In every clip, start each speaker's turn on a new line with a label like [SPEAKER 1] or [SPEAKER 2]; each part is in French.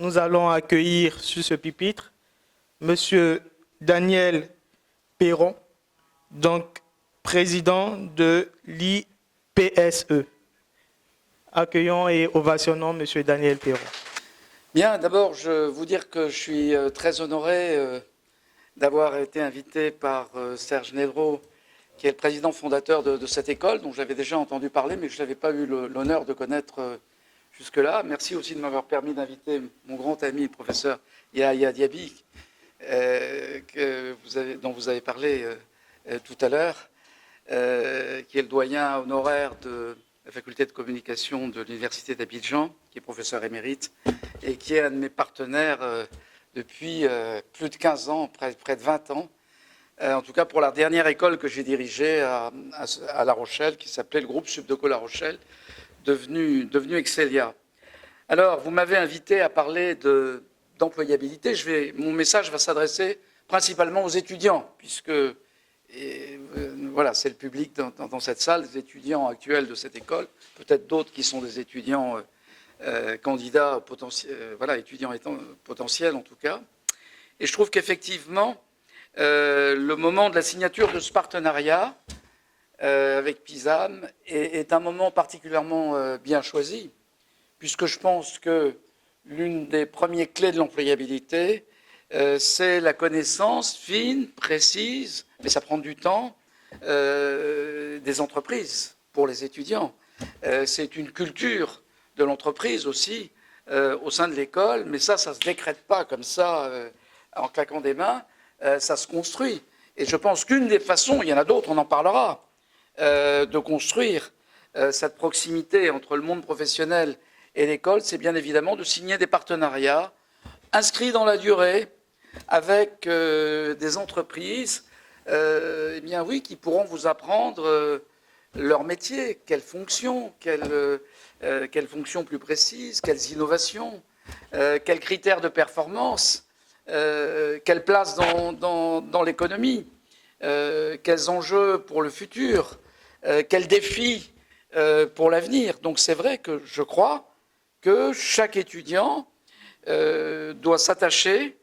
[SPEAKER 1] nous allons accueillir sur ce pupitre Monsieur Daniel Perron, donc président de l'IPSE. Accueillons et ovationnons Monsieur Daniel Perron.
[SPEAKER 2] Bien, d'abord, je veux vous dire que je suis très honoré d'avoir été invité par Serge Nedreau, qui est le président fondateur de cette école, dont j'avais déjà entendu parler, mais je n'avais pas eu l'honneur de connaître jusque-là. Merci aussi de m'avoir permis d'inviter mon grand ami, le professeur Yahya Diaby, dont vous avez parlé tout à l'heure, qui est le doyen honoraire de la faculté de communication de l'université d'Abidjan, qui est professeur émérite, et qui est un de mes partenaires depuis plus de 15 ans, près de 20 ans, en tout cas pour la dernière école que j'ai dirigée à La Rochelle, qui s'appelait le groupe Subdeco La Rochelle, devenu Excelia. Alors, vous m'avez invité à parler d'employabilité. Mon message va s'adresser principalement aux étudiants, puisque voilà, c'est le public dans cette salle, les étudiants actuels de cette école, peut-être d'autres qui sont des étudiants candidats potentiels, voilà, étudiants potentiels en tout cas. Et je trouve qu'effectivement, le moment de la signature de ce partenariat avec PISAM est un moment particulièrement bien choisi, puisque je pense que l'une des premières clés de l'employabilité, c'est la connaissance fine, précise, mais ça prend du temps, des entreprises pour les étudiants. C'est une culture de l'entreprise aussi au sein de l'école, mais ça ne se décrète pas comme ça en claquant des mains, ça se construit. Et je pense qu'une des façons, il y en a d'autres, on en parlera, de construire cette proximité entre le monde professionnel et l'école, c'est bien évidemment de signer des partenariats inscrits dans la durée avec des entreprises eh bien oui, qui pourront vous apprendre leur métier, quelles fonctions plus précises, quelles innovations, quels critères de performance, quelle place dans l'économie, quels enjeux pour le futur, quels défis pour l'avenir. Donc c'est vrai que je crois que chaque étudiant doit s'attacher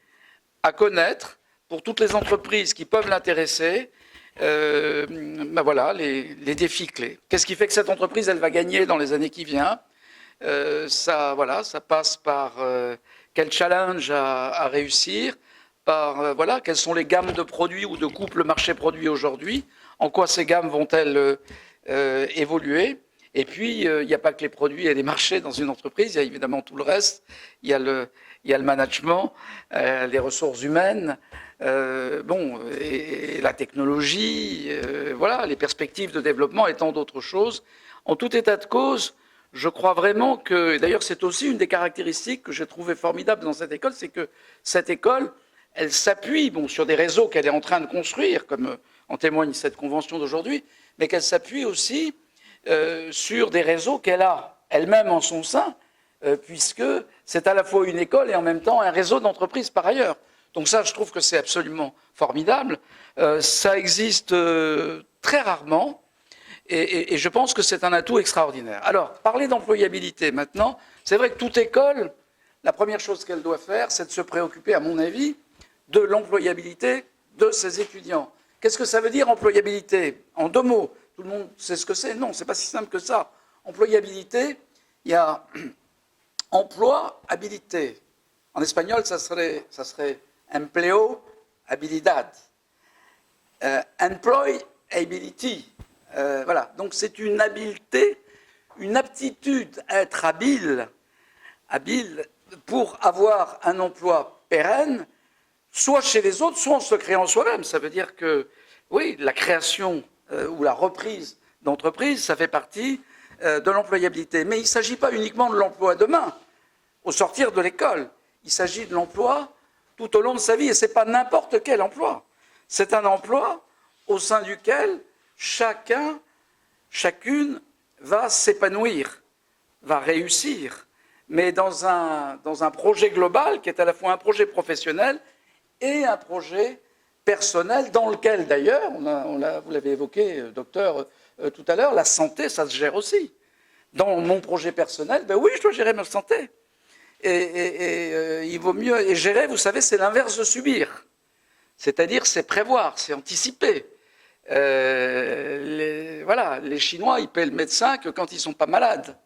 [SPEAKER 2] à connaître, pour toutes les entreprises qui peuvent l'intéresser, ben voilà, les défis clés. Qu'est-ce qui fait que cette entreprise, elle va gagner dans les années qui viennent? Ça passe par quel challenge à réussir, par voilà, quelles sont les gammes de produits ou de couples marché-produit aujourd'hui, en quoi ces gammes vont-elles évoluer. Et puis, il n'y a pas que les produits et les marchés dans une entreprise, il y a évidemment tout le reste. Il y a le management, les ressources humaines, et la technologie, voilà, les perspectives de développement et tant d'autres choses. En tout état de cause, je crois vraiment que, et d'ailleurs c'est aussi une des caractéristiques que j'ai trouvé formidable dans cette école, c'est que cette école, elle s'appuie sur des réseaux qu'elle est en train de construire, comme en témoigne cette convention d'aujourd'hui, mais qu'elle s'appuie aussi sur des réseaux qu'elle a elle-même en son sein, puisque c'est à la fois une école et en même temps un réseau d'entreprises par ailleurs. Donc ça, je trouve que c'est absolument formidable. Ça existe très rarement et je pense que c'est un atout extraordinaire. Alors, parler d'employabilité maintenant, c'est vrai que toute école, la première chose qu'elle doit faire, c'est de se préoccuper, à mon avis, de l'employabilité de ses étudiants. Qu'est-ce que ça veut dire, employabilité? En deux mots, tout le monde sait ce que c'est? Non, c'est pas si simple que ça. Employabilité, il y a emploi, habilité. En espagnol, ça serait empleo, habilidad. Employability. Voilà. Donc c'est une habileté, une aptitude à être habile pour avoir un emploi pérenne, soit chez les autres, soit en se créant soi-même. Ça veut dire que, oui, la création ou la reprise d'entreprise, ça fait partie de l'employabilité. Mais il ne s'agit pas uniquement de l'emploi demain, au sortir de l'école. Il s'agit de l'emploi tout au long de sa vie. Et ce n'est pas n'importe quel emploi. C'est un emploi au sein duquel chacune va s'épanouir, va réussir, mais dans un projet global qui est à la fois un projet professionnel et un projet personnel dans lequel, d'ailleurs, vous l'avez évoqué, docteur, tout à l'heure, la santé, ça se gère aussi. Dans mon projet personnel, ben oui, je dois gérer ma santé. il vaut mieux. Et gérer, vous savez, c'est l'inverse de subir. C'est-à-dire, c'est prévoir, c'est anticiper. Les Chinois, ils paient le médecin que quand ils ne sont pas malades.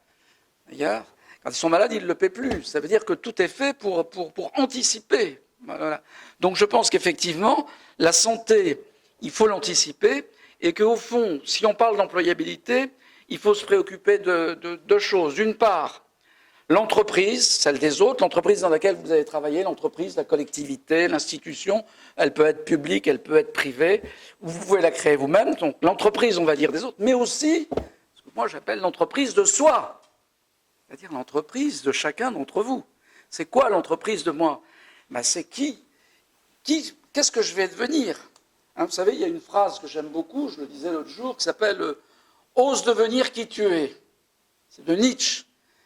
[SPEAKER 2] D'ailleurs, quand ils sont malades, ils ne le paient plus. Ça veut dire que tout est fait pour anticiper. Voilà. Donc je pense qu'effectivement, la santé, il faut l'anticiper, et qu'au fond, si on parle d'employabilité, il faut se préoccuper de deux choses. D'une part, l'entreprise, celle des autres, l'entreprise dans laquelle vous allez travailler, l'entreprise, la collectivité, l'institution, elle peut être publique, elle peut être privée, vous pouvez la créer vous-même, donc l'entreprise, on va dire, des autres, mais aussi, ce que moi j'appelle l'entreprise de soi, c'est-à-dire l'entreprise de chacun d'entre vous. C'est quoi l'entreprise de moi? C'est qu'est-ce que je vais devenir? Vous savez, il y a une phrase que j'aime beaucoup, je le disais l'autre jour, qui s'appelle « Ose devenir qui tu es ». C'est de Nietzsche.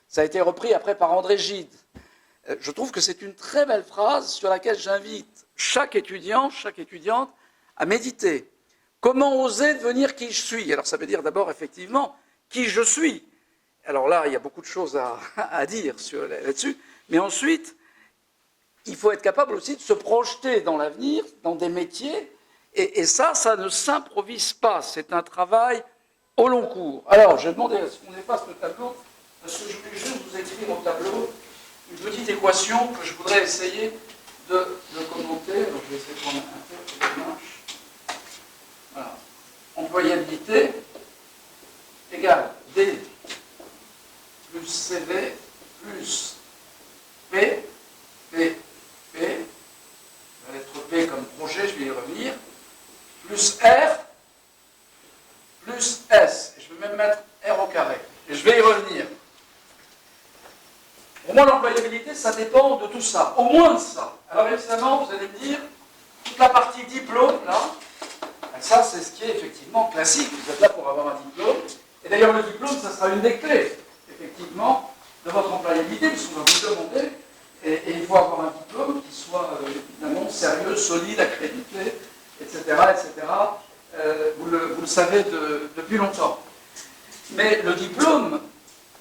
[SPEAKER 2] Ça a été repris après par André Gide. Je trouve que c'est une très belle phrase sur laquelle j'invite chaque étudiant, chaque étudiante à méditer. Comment oser devenir qui je suis? Alors ça veut dire d'abord effectivement qui je suis. Alors là, il y a beaucoup de choses à dire là-dessus. Mais ensuite, il faut être capable aussi de se projeter dans l'avenir, dans des métiers. Et ça ne s'improvise pas. C'est un travail au long cours. Alors, je vais demander à ce qu'on efface le tableau, parce que je voulais juste vous écrire au tableau une petite équation que je voudrais essayer de commenter. Alors, je vais essayer de prendre un peu de marche. Voilà. Employabilité égale D plus CV plus P, P, P, la lettre P comme projet, je vais y revenir, plus R, plus S. Et je vais même mettre R au carré. Et je vais y revenir. Pour moi, l'employabilité, ça dépend de tout ça, au moins de ça. Alors évidemment, vous allez me dire, toute la partie diplôme, là, ça, c'est ce qui est effectivement classique. Vous êtes là pour avoir un diplôme. Et d'ailleurs, le diplôme, ça sera une des clés, effectivement, de votre employabilité, puisqu'on va vous demander, et il faut avoir un diplôme qui soit évidemment sérieux, solide, accrédité, etc., etc. Vous le savez depuis longtemps. Mais le diplôme,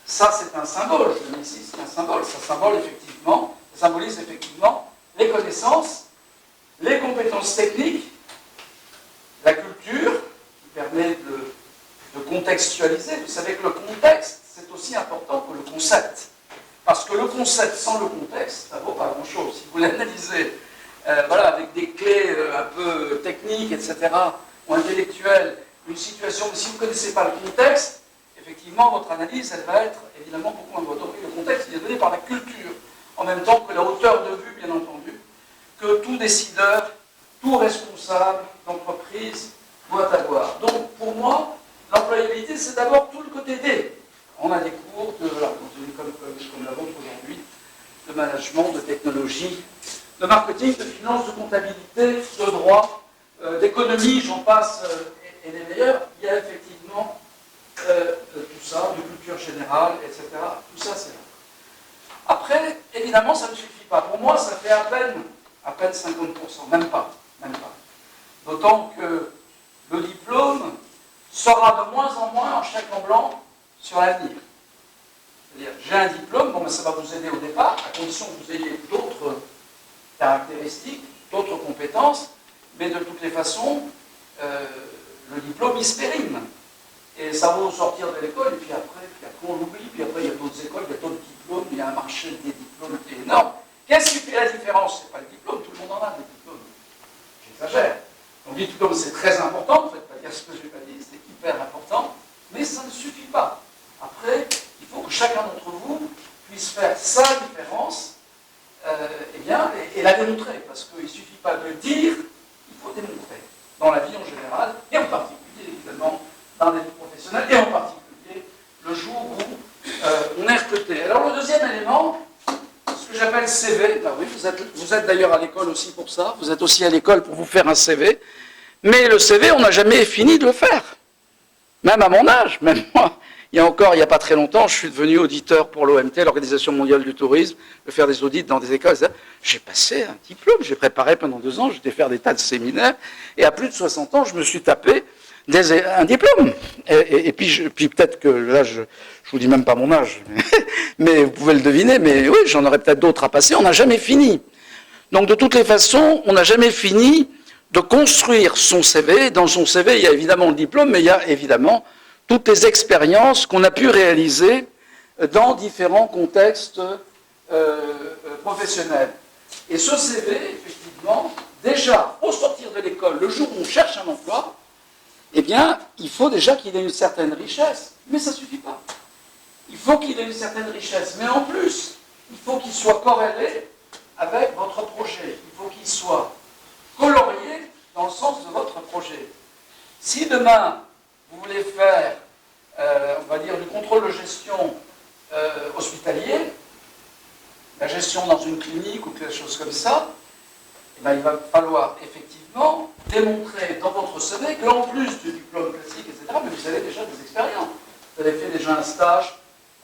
[SPEAKER 2] ça c'est un symbole. Je le mets ici, c'est un symbole. Ça symbolise effectivement les connaissances, les compétences techniques, la culture, qui permet de contextualiser. Vous savez que le contexte, c'est aussi important que le concept. Parce que le concept sans le contexte, ça ne vaut pas grand-chose. Si vous l'analysez avec des clés un peu techniques, etc., ou intellectuelles, une situation, mais si vous ne connaissez pas le contexte, effectivement, votre analyse, elle va être évidemment beaucoup moins bonne. Le contexte, il est donné par la culture, en même temps que la hauteur de vue, bien entendu, que tout décideur, tout responsable d'entreprise doit avoir. Donc, pour moi, l'employabilité, c'est d'abord tout le côté D. On a des cours dans une école comme la vôtre aujourd'hui, de management, de technologie, de marketing, de finance, de comptabilité, de droit, d'économie, j'en passe, et les meilleurs. Il y a effectivement tout ça, de culture générale, etc. Tout ça, c'est là. Après, évidemment, ça ne suffit pas. Pour moi, ça fait à peine 50%, même pas. D'autant que le diplôme sera de moins en moins un chèque en blanc sur l'avenir. C'est-à-dire, j'ai un diplôme, bon, ça va vous aider au départ, à condition que vous ayez d'autres caractéristiques, d'autres compétences, mais de toutes les façons, le diplôme, il se périme. Et ça va sortir de l'école, et puis après on l'oublie, puis après il y a d'autres écoles, il y a d'autres diplômes, il y a un marché des diplômes qui est énorme. Qu'est-ce qui fait la différence? C'est pas le diplôme, tout le monde en a des diplômes. J'exagère. Donc le diplôme, c'est très important, ne faites pas dire ce que je n'ai pas dit, c'est hyper important, mais ça ne suffit pas. Après, il faut que chacun d'entre vous puisse faire sa différence, et la démontrer, parce qu'il ne suffit pas de dire, il faut démontrer, dans la vie en général, et en particulier, évidemment, dans la vie professionnelle, et en particulier, le jour où on est recruté. Alors le deuxième élément, ce que j'appelle CV, ben oui, vous êtes d'ailleurs à l'école aussi pour ça, vous êtes aussi à l'école pour vous faire un CV, mais le CV, on n'a jamais fini de le faire. Même à mon âge, même moi. Il n'y a pas très longtemps, je suis devenu auditeur pour l'OMT, l'Organisation mondiale du tourisme, de faire des audits dans des écoles. J'ai passé un diplôme, j'ai préparé pendant 2 ans, j'étais faire des tas de séminaires, et à plus de 60 ans, je me suis tapé un diplôme. Et puis peut-être que là, je vous dis même pas mon âge, mais vous pouvez le deviner, mais oui, j'en aurais peut-être d'autres à passer. On n'a jamais fini. Donc de toutes les façons, on n'a jamais fini de construire son CV. Dans son CV, il y a évidemment le diplôme, mais il y a évidemment toutes les expériences qu'on a pu réaliser dans différents contextes professionnels. Et ce CV, effectivement, déjà, au sortir de l'école, le jour où on cherche un emploi, eh bien, il faut déjà qu'il ait une certaine richesse. Mais ça ne suffit pas. Il faut qu'il ait une certaine richesse. Mais en plus, il faut qu'il soit corrélé avec votre projet. Il faut qu'il soit colorié dans le sens de votre projet. Si demain, vous voulez faire, on va dire, du contrôle de gestion hospitalier, la gestion dans une clinique ou quelque chose comme ça, eh bien, il va falloir effectivement démontrer dans votre CV qu'en plus du diplôme classique, etc., mais vous avez déjà des expériences. Vous avez fait déjà un stage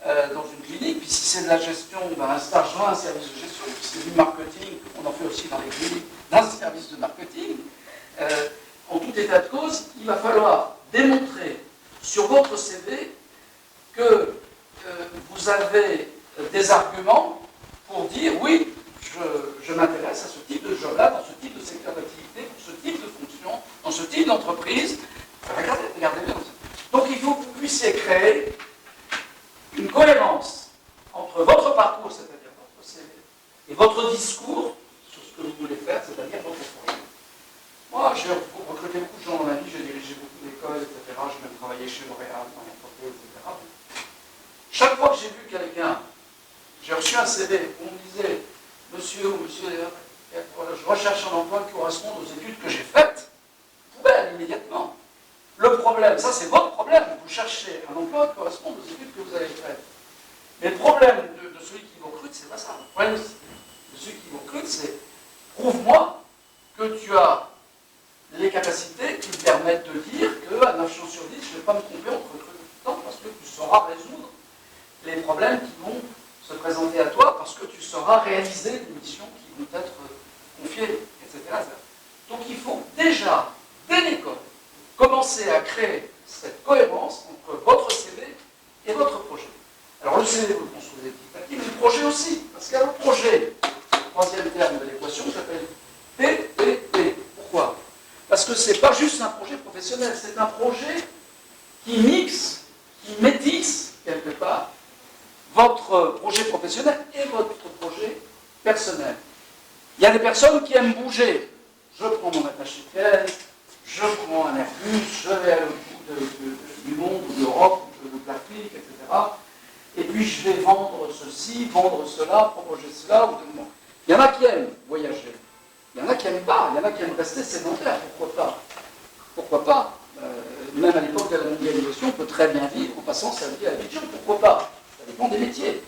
[SPEAKER 2] dans une clinique, puis si c'est de la gestion, ben un stage dans un service de gestion, puis si c'est du marketing, on en fait aussi dans les cliniques, dans un service de marketing. En tout état de cause, il va falloir démontrer sur votre CV que vous avez des arguments pour dire oui, je m'intéresse à ce type de job-là, dans ce type de secteur d'activité, pour ce type de fonction, dans ce type d'entreprise. Regardez bien. Donc il faut que vous puissiez créer une cohérence entre votre parcours, c'est-à-dire votre CV, et votre discours sur ce que vous voulez faire, c'est-à-dire votre projet. Moi, j'ai recruté beaucoup de gens dans ma vie, j'ai dirigé beaucoup d'écoles, etc. J'ai même travaillé chez L'Oréal, dans l'entreprise, etc. Chaque fois que j'ai vu quelqu'un, j'ai reçu un CV où on me disait « Monsieur ou monsieur, je recherche un emploi qui corresponde aux études que j'ai faites », poubelle immédiatement. Le problème, ça c'est votre problème, vous cherchez un emploi qui corresponde aux études que vous avez faites. Mais le problème de celui qui vous recrute, c'est pas ça. Le problème de celui qui vous recrute, c'est prouve-moi que tu as les capacités qui me permettent de dire qu'à 9 chances sur 10, je ne vais pas me tromper en te recrutant parce que tu sauras résoudre les problèmes qui vont se présenter à toi, parce que tu sauras réaliser des missions qui vont être confiées, etc. Donc il faut déjà, dès l'école, commencer à créer cette cohérence entre votre CV et votre projet. Alors le CV, vous le construisez petit à petit, mais le projet aussi. Parce qu'il y a le projet, le troisième terme de l'équation, s'appelle PPP. Pourquoi? Parce que ce n'est pas juste un projet professionnel, c'est un projet qui mixe, qui métisse, quelque part, votre projet professionnel et votre projet personnel. Il y a des personnes qui aiment bouger. Je prends mon attaché de caisse, je prends un Airbus, je vais à l'autre bout du monde, ou de l'Europe, ou de l'Afrique, etc. Et puis je vais vendre ceci, vendre cela, proposer cela. Il y en a qui aiment voyager. Il y en a qui n'aiment pas. Il y en a qui aiment rester sédentaires. Pourquoi pas? Pourquoi pas? Même à l'époque de la mondialisation, on peut très bien vivre en passant sa vie à Abidjan. Pourquoi pas? Ça dépend des métiers.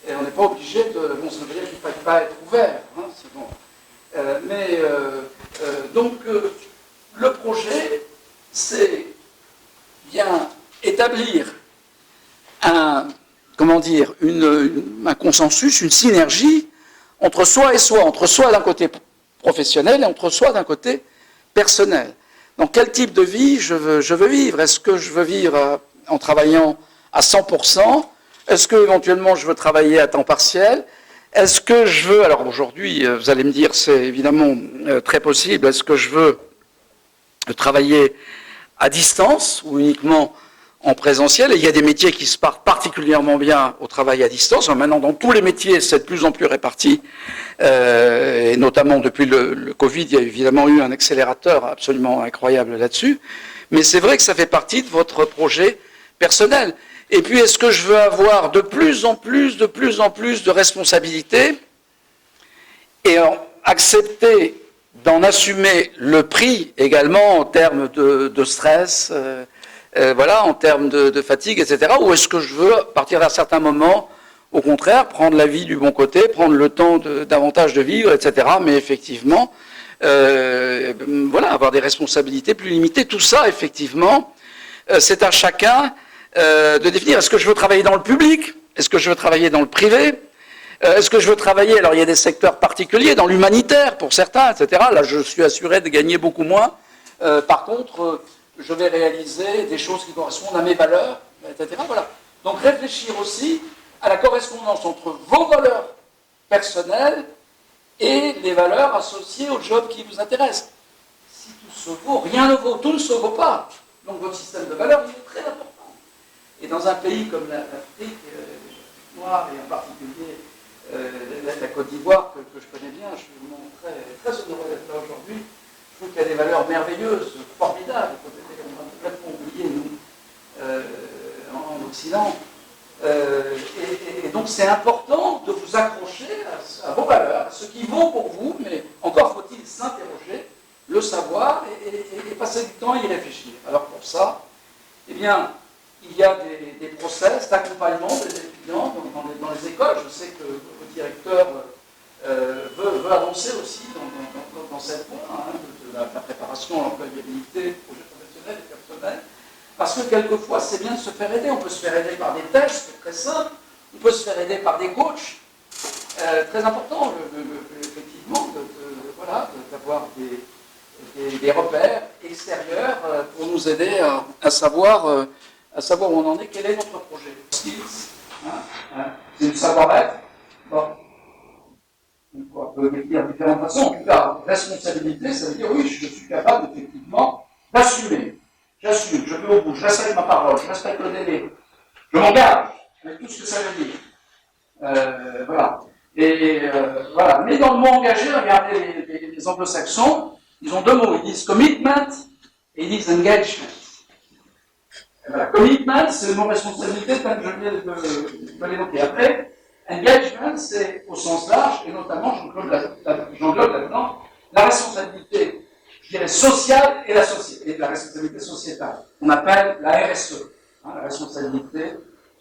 [SPEAKER 2] Et on n'est pas obligé de... Bon, ça veut dire qu'il ne faut pas être ouvert. Hein, c'est bon. Donc, le projet, c'est bien établir un consensus, une synergie entre soi et soi, entre soi d'un côté professionnel et entre soi d'un côté personnel. Donc, quel type de vie je veux vivre? Est-ce que je veux vivre en travaillant à 100%? Est-ce que éventuellement je veux travailler à temps partiel? Est-ce que je veux, alors aujourd'hui, vous allez me dire, c'est évidemment très possible, est-ce que je veux travailler à distance ou uniquement en présentiel? Et il y a des métiers qui se partent particulièrement bien au travail à distance. Alors maintenant, dans tous les métiers, c'est de plus en plus réparti. Et notamment depuis le Covid, il y a évidemment eu un accélérateur absolument incroyable là-dessus. Mais c'est vrai que ça fait partie de votre projet personnel. Et puis, est-ce que je veux avoir de plus en plus de responsabilités et accepter d'en assumer le prix également en termes de stress, voilà, en termes de fatigue, etc. Ou est-ce que je veux, à partir d'un certain moment, au contraire, prendre la vie du bon côté, prendre le temps davantage de vivre, etc. Mais effectivement, voilà, avoir des responsabilités plus limitées. Tout ça, effectivement, c'est à chacun de définir. Est-ce que je veux travailler dans le public? Est-ce que je veux travailler dans le privé? Est-ce que je veux travailler, alors il y a des secteurs particuliers, dans l'humanitaire pour certains, etc. Là, je suis assuré de gagner beaucoup moins. Par contre, je vais réaliser des choses qui correspondent à mes valeurs, etc. Voilà. Donc réfléchir aussi à la correspondance entre vos valeurs personnelles et les valeurs associées au job qui vous intéresse. Si tout se vaut, rien ne vaut, tout ne se vaut pas. Donc votre système de valeurs, il est très important. Et dans un pays comme l'Afrique noire, et en particulier la Côte d'Ivoire, que je connais bien, je suis vraiment très honoré d'être là aujourd'hui. Je trouve qu'il y a des valeurs merveilleuses, formidables, qu'on a complètement oubliées, nous, en Occident. Et donc c'est important de vous accrocher à vos valeurs, à ce qui vaut pour vous, mais encore faut-il s'interroger, le savoir et passer du temps à y réfléchir. Alors pour ça, eh bien, il y a des process d'accompagnement des étudiants dans les écoles. Je sais que le directeur veut avancer aussi dans cette voie, de la préparation à l'employabilité, projet professionnel et personnel. Parce que quelquefois, c'est bien de se faire aider. On peut se faire aider par des tests, c'est très simple. On peut se faire aider par des coachs. Très important, effectivement, d'avoir des repères extérieurs pour nous aider à savoir où on en est, quel est notre projet. Skills, c'est du savoir-être. Bon. On peut le dire de différentes façons. En tout cas, responsabilité, ça veut dire oui, je suis capable effectivement d'assumer. J'assume, je vais au bout, je respecte ma parole, je respecte le délai, je m'engage avec tout ce que ça veut dire. Voilà. Voilà. Mais dans le mot engagé, regardez les anglo-saxons, ils ont deux mots, ils disent commitment et ils disent engagement. Et voilà. Commitment, c'est le mot responsabilité, comme je viens de l'évoquer. Après, engagement, c'est au sens large, et notamment, j'englobe là-dedans, la responsabilité, je dirais, sociale et la responsabilité sociétale. On appelle la RSE, la responsabilité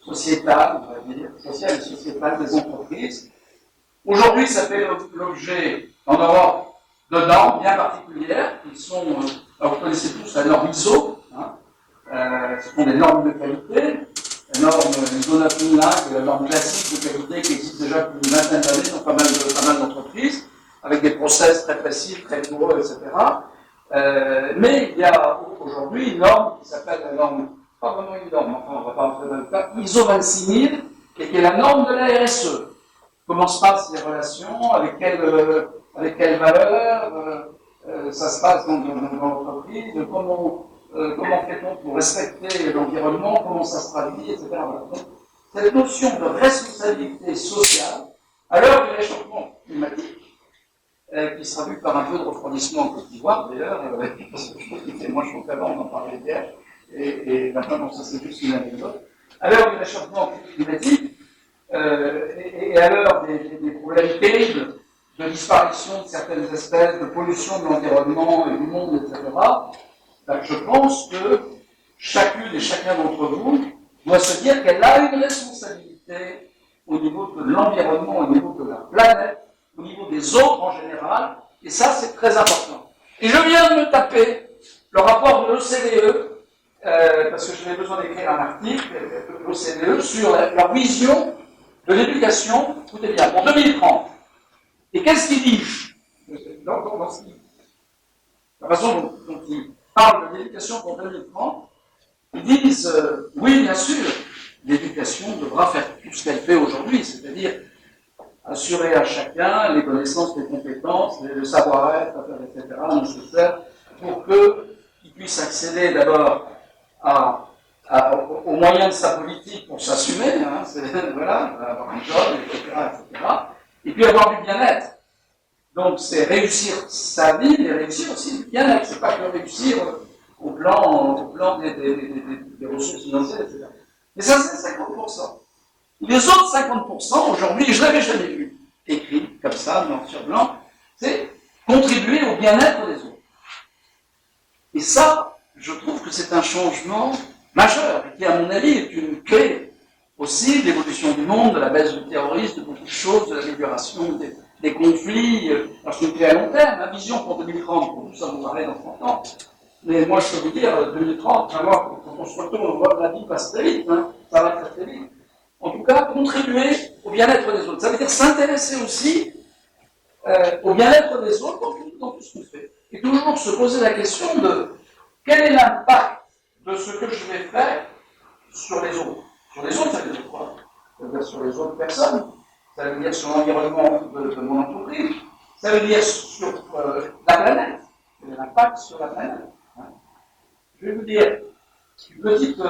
[SPEAKER 2] sociétale, on va dire, sociale et sociétale des entreprises. Aujourd'hui, ça fait l'objet, en Europe, de normes bien particulières, qui sont, vous connaissez tous la norme ISO, ce sont des normes de qualité, la norme ISO 9001, qui est la norme classique de qualité qui existe déjà depuis une vingtaine d'années dans pas mal d'entreprises, avec des process très précis, très rigoureux, etc. Mais il y a aujourd'hui une norme qui s'appelle la norme, pas vraiment une norme, enfin on va pas rentrer dans le cas, ISO 26000, et qui est la norme de la RSE. Comment se passent les relations, avec quelles valeurs ça se passe dans l'entreprise, comment fait-on pour respecter l'environnement, comment ça se traduit, etc. Donc, cette notion de responsabilité sociale, à l'heure du réchauffement climatique, qui sera vu par un peu de refroidissement en Côte d'Ivoire, d'ailleurs, parce que je trouve qu'il fait moins chaud qu'avant, on en parlait hier, et maintenant, ça c'est juste une anecdote. À l'heure du réchauffement climatique, et à l'heure des problèmes terribles de disparition de certaines espèces, de pollution de l'environnement et du monde, etc., je pense que chacune et chacun d'entre vous doit se dire qu'elle a une responsabilité au niveau de l'environnement, au niveau de la planète, au niveau des autres en général, et ça c'est très important. Et je viens de me taper le rapport de l'OCDE, parce que j'avais besoin d'écrire un article, de l'OCDE, sur leur vision de l'éducation, écoutez bien, pour 2030. Et qu'est-ce qu'ils disent la façon dont ils parlent de l'éducation pour 2030, ils disent, oui, bien sûr, l'éducation devra faire tout ce qu'elle fait aujourd'hui, c'est-à-dire assurer à chacun les connaissances, les compétences, le savoir-être, etc., nécessaires pour qu'il puisse accéder d'abord aux moyens de sa politique pour s'assumer, voilà, avoir un job, etc., et puis avoir du bien-être. Donc c'est réussir sa vie, mais réussir aussi le bien-être. C'est pas que réussir au plan des ressources financières, etc. Mais ça, c'est 50%. Les autres 50%, aujourd'hui, je ne l'avais jamais vu écrit comme ça, blanc sur blanc, c'est contribuer au bien-être des autres. Et ça, je trouve que c'est un changement majeur, et qui, à mon avis, est une clé aussi de l'évolution du monde, de la baisse du terrorisme, de beaucoup de choses, de l'amélioration des conflits. Alors, c'est une clé à long terme, la vision pour 2030, pour tout ça, vous parlez dans 30 ans. Mais moi, je peux vous dire, 2030, quand on se retourne, on voit que la vie passe très vite, ça va très très vite. En tout cas, contribuer au bien-être des autres. Ça veut dire s'intéresser aussi au bien-être des autres dans tout ce qu'on fait. Et toujours se poser la question de quel est l'impact de ce que je vais faire sur les autres? Sur les autres, ça veut dire quoi? Ça veut dire sur les autres personnes, ça veut dire sur l'environnement de mon entreprise, ça veut dire sur la planète, quel est l'impact sur la planète. Je vais vous dire une petite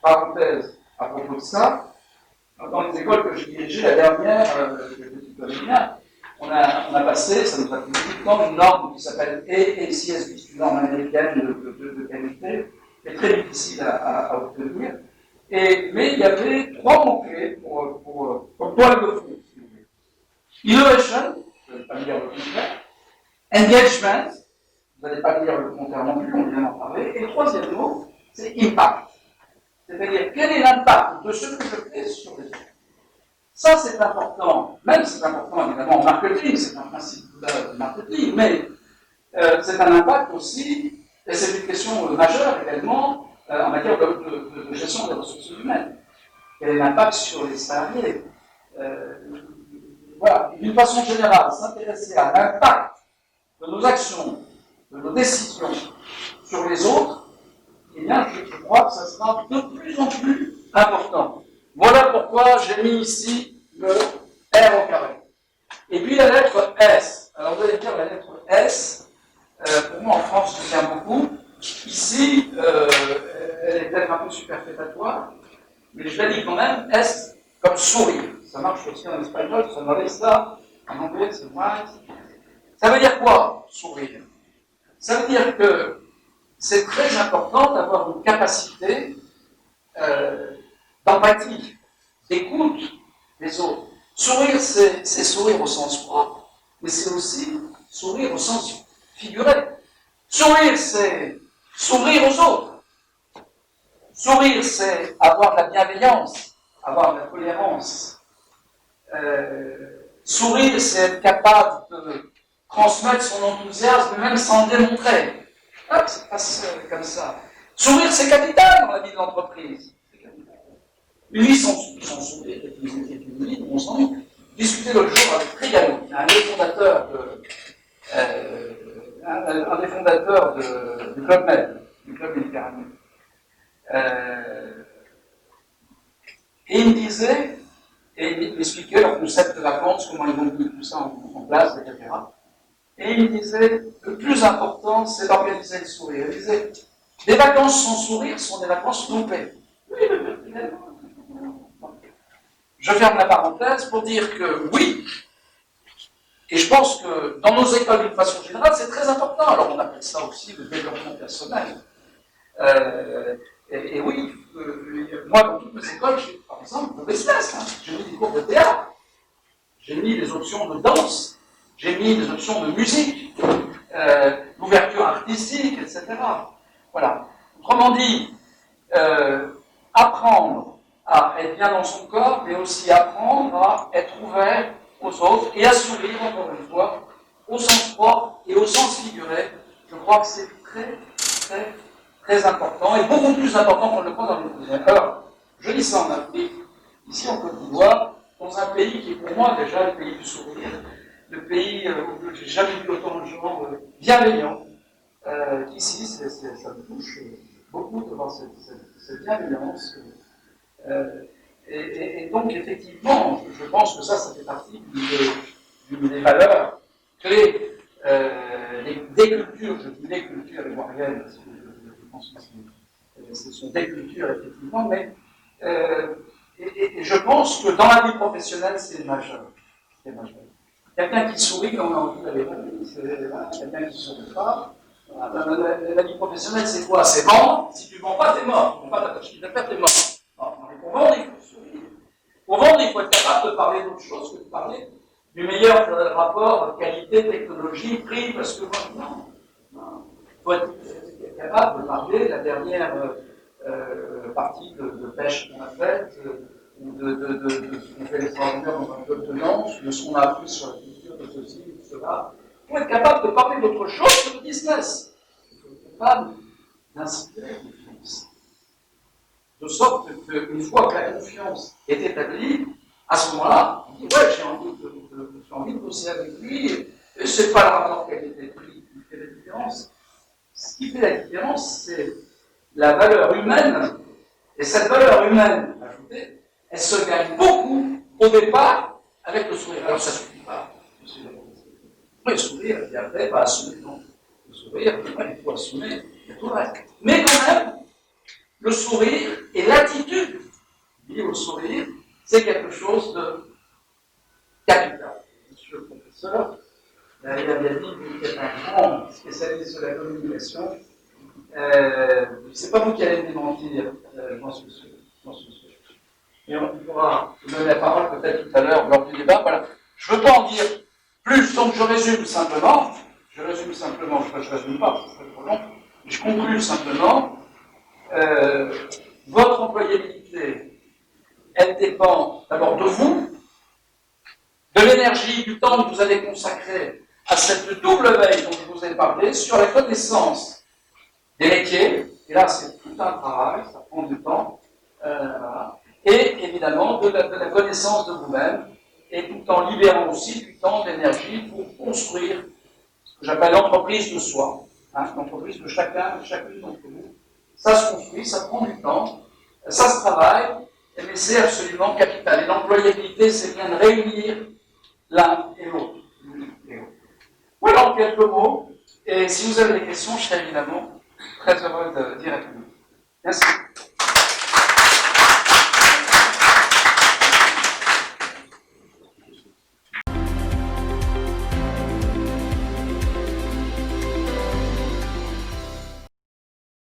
[SPEAKER 2] parenthèse à propos de ça. Dans les écoles que j'ai dirigées, la dernière, on a passé, ça nous a pris beaucoup de temps, une norme qui s'appelle ACSB, c'est une norme américaine de qualité, qui est très difficile à obtenir. Mais il y avait 3 mots-clés comme toile de fond, si vous voulez. Innovation, je ne vais pas lire le contraire. Engagement, vous n'allez pas lire le contraire non plus, on vient d'en parler. Et le 3e mot, c'est impact. C'est-à-dire, quel est l'impact de ce que je fais sur les autres? Ça, c'est important. Même c'est important, évidemment, en marketing, c'est un principe de marketing, mais c'est un impact aussi, et c'est une question majeure également, en matière de gestion des ressources humaines. Quel est l'impact sur les salariés? Voilà, d'une façon générale, s'intéresser à l'impact de nos actions, de nos décisions sur les autres, eh bien, je crois que ça sera de plus en plus important. Voilà pourquoi j'ai mis ici le R au carré. Et puis la lettre S. Alors vous allez dire la lettre S, pour moi en France, je tiens beaucoup. Ici, elle est peut-être un peu superfétatoire, mais je la dis quand même S comme sourire. Ça marche aussi en espagnol, ça, en anglais, c'est white. Ça veut dire quoi, sourire? Ça veut dire que c'est très important d'avoir une capacité d'empathie, d'écoute des autres. Sourire, c'est sourire au sens propre, mais c'est aussi sourire au sens figuré. Sourire, c'est s'ouvrir aux autres. Sourire, c'est avoir de la bienveillance, avoir de la tolérance. Sourire, c'est être capable de transmettre son enthousiasme même sans le démontrer. Hop, ça passe comme ça. Sourire, c'est capital dans la vie de l'entreprise. Lui, son sourire est une vie, on s'en est discuté l'autre jour avec Trigano, un des fondateurs du Club Med, du Club Méditerranée. Et il me disait, et il m'expliquait leur concept de vacances, comment ils ont mis tout ça en place, etc. Et il me disait, le plus important, c'est d'organiser le sourire. Il disait, des vacances sans sourire sont des vacances loupées. Oui, je ferme la parenthèse pour dire que oui, et je pense que dans nos écoles d'une façon générale, c'est très important. Alors on appelle ça aussi le développement personnel. Et oui, moi dans toutes mes écoles, j'ai par exemple le business, j'ai mis des cours de théâtre, j'ai mis des options de danse, j'ai mis des options de musique, l'ouverture artistique, etc. Voilà. Autrement dit, apprendre à être bien dans son corps, mais aussi apprendre à être ouvert aux autres et à sourire, encore une fois, au sens propre et au sens figuré. Je crois que c'est très, très, très important, et beaucoup plus important qu'on le croit dans les pays. Alors, je dis ça en Afrique, ici en Côte d'Ivoire, dans un pays qui est pour moi déjà le pays du sourire, le pays où j'ai jamais vu autant de gens bienveillants, qu'ici, ça me touche beaucoup de voir cette bienveillance. Et donc, effectivement, je pense que ça fait partie d'une des valeurs clés des cultures, je dis des cultures ivoiriennes, parce que je pense que ce sont des cultures, effectivement, mais et je pense que dans la vie professionnelle, c'est majeur. C'est majeur. Quelqu'un qui sourit quand on a envie d'aller voir, quelqu'un qui ne sourit pas. La vie professionnelle, c'est quoi? C'est vendre. Si tu ne vends pas, t'es mort. Tu ne vends pas ta chiffre d'affaires, t'es mort. Pour vendre, il faut sourire. Pour vendre, il faut être capable de parler d'autre chose que de parler du meilleur rapport qualité-technologie, prix, parce que non. Il faut être capable de parler de la dernière partie de pêche qu'on a faite, ou de ce qu'on fait l'extraordinaire dans un club de Nantes, de ce qu'on a appris sur la culture de ceci ou de cela. Il faut être capable de parler d'autre chose que de business. Il faut être capable d'inspirer confiance. De sorte qu'une fois que la confiance est établie, à ce moment-là, on dit ouais, j'ai envie de bosser avec lui, et c'est pas le rapport qualité-prix qui fait la différence. Ce qui fait la différence, c'est la valeur humaine. Et cette valeur humaine ajoutée, elle se gagne beaucoup au départ avec le sourire. Alors ça ne suffit pas. Le sourire, et après, pas assumer. Non. Le sourire, il faut assumer, il y a tout le reste. Mais quand même, le sourire et l'attitude liée au sourire, c'est quelque chose de capital. Monsieur le professeur, il a bien dit qu'il est un grand spécialiste de la communication. C'est pas vous qui allez me démentir, j'en suis sûr. Et on pourra vous donner la parole peut-être tout à l'heure lors du débat. Voilà. Je ne veux pas en dire plus, donc je résume simplement. Je résume pas, c'est trop long. Je conclue simplement. Votre employabilité, elle dépend d'abord de vous, de l'énergie, du temps que vous allez consacrer à cette double veille dont je vous ai parlé sur la connaissance des métiers. Et là, c'est tout un travail, ça prend du temps. Voilà. Et évidemment, de la connaissance de vous-même, et tout en libérant aussi du temps, d'énergie pour construire ce que j'appelle l'entreprise de soi, l'entreprise de chacune d'entre vous. Ça se construit, ça prend du temps, ça se travaille, mais c'est absolument capital. Et l'employabilité, c'est bien de réunir l'un et l'autre. Voilà en quelques mots. Et si vous avez des questions, je serai évidemment très heureux d'y répondre. Merci.